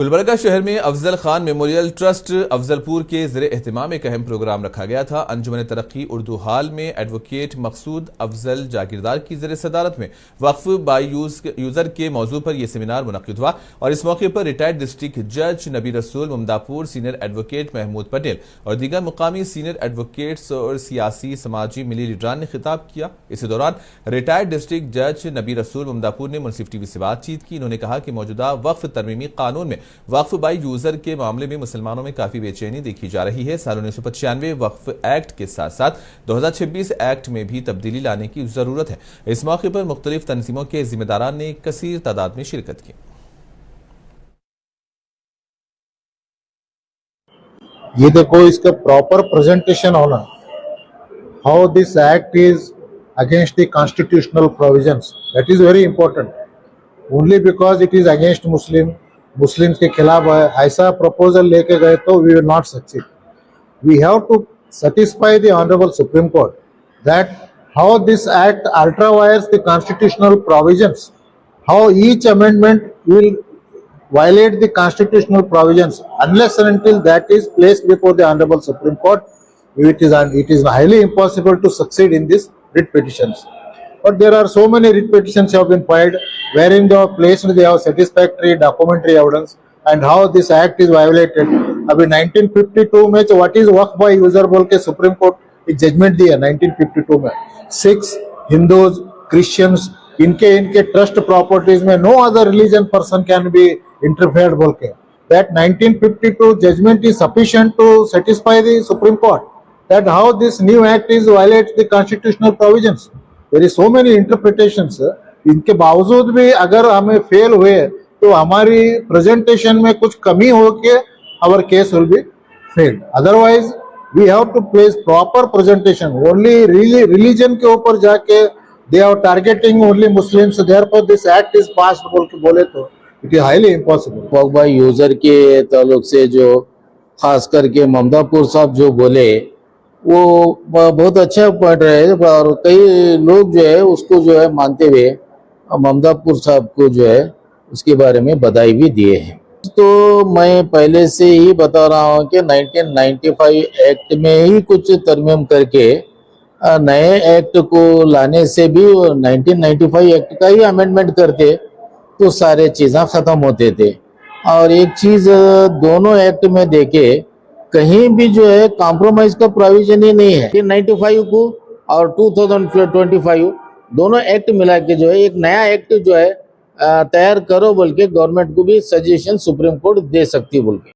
गुलबर्गा शहर में Afzal Khan memorial trust Afzalpur के ज़रिए एहतमाम एक अहम प्रोग्राम रखा गया था। अंजुमन तरक्की उर्दू हॉल में एडवोकेट मकसूद अफजल जागीरदार की ज़रिए सदारत में वक्फ बाई यूज़र के मौजू पर यह सेमिनार मुनक़िद हुआ और इस मौके पर रिटायर्ड डिस्ट्रिक्ट जज नबी रसूल, ममदापुर सीनियर एडवोकेट महमूद पटेल और दीगर मुकामी सीनियर एडवोकेट्स और सियासी समाजी मिली लीडरान ने खिताब किया। इसी दौरान रिटायर्ड डिस्ट्रिक्ट जज नबी रसूल ममदापुर ने मुनसिफ टीवी से बातचीत की। इन्होंने कहा कि मौजूदा वक्फ तरमीमी कानून में वक्फ बाई यूजर के मामले में मुसलमानों में काफी बेचैनी देखी जा रही है। साल 1995 वक्फ एक्ट के साथ साथ 2026 एक्ट में भी तब्दीली लाने की जरूरत है। इस मौके पर मुख्तलिफ तंजीमों के जिम्मेदारान ने कसीर तादाद में शिरकत की। ये देखो, इसका प्रॉपर प्रेजेंटेशन होना, how this act is against the constitutional provisions, that is very important. Only because it is against Muslims के खिलाफ है, ऐसा प्रपोजल लेके गए तो we will not succeed. We have to satisfy the Honorable Supreme Court that how this act ultra-wires the constitutional provisions, how each amendment will violate the constitutional provisions. Unless and until that is placed before the Honorable Supreme Court, it is highly impossible to succeed in these writ petitions. But there are so many writ petitions have been filed wherein they have satisfactory documentary evidence and how this act is violated. अभी 1952 में what is waqf by user बोल के supreme court एक judgment दिया 1952 में। Six Hindus, Christians, इनके trust properties में no other religion person can be interfered बोल के। That 1952 judgment is sufficient to satisfy the Supreme Court that how this new act is violates the constitutional provisions. There is so many interpretations. इनके बावजूद भी अगर हमें fail हुए तो हमारी प्रेजेंटेशन में कुछ कमी हो के our case will be failed. Otherwise, we have to place proper presentation. Only really religion के ऊपर जाके they are targeting only Muslims. Therefore, this act is passed बोल के बोले तो it is highly impossible. Waqf by user के ताल्लुक से जो खास करके ममदापुर साहब जो बोले वो बहुत अच्छा पॉइंट रहे और कई लोग जो है उसको जो है मानते हुए ममदापुर साहब को जो है उसके बारे में बधाई भी दिए हैं। तो मैं पहले से ही बता रहा हूं कि 1995 एक्ट में ही कुछ तरमीम करके नए एक्ट को लाने से भी 1995 एक्ट का ही अमेंडमेंट करते तो सारे चीज़ें ख़त्म होते थे। और एक चीज़ दोनों एक्ट में देखे कहीं भी जो है कॉम्प्रोमाइज़ का प्रोविजन ही नहीं है। 1995 को और 2025 दोनों एक्ट मिला के जो है एक नया एक्ट जो है तैयार करो बोल के गवर्नमेंट को भी सजेशन सुप्रीम कोर्ट दे सकती बोल के।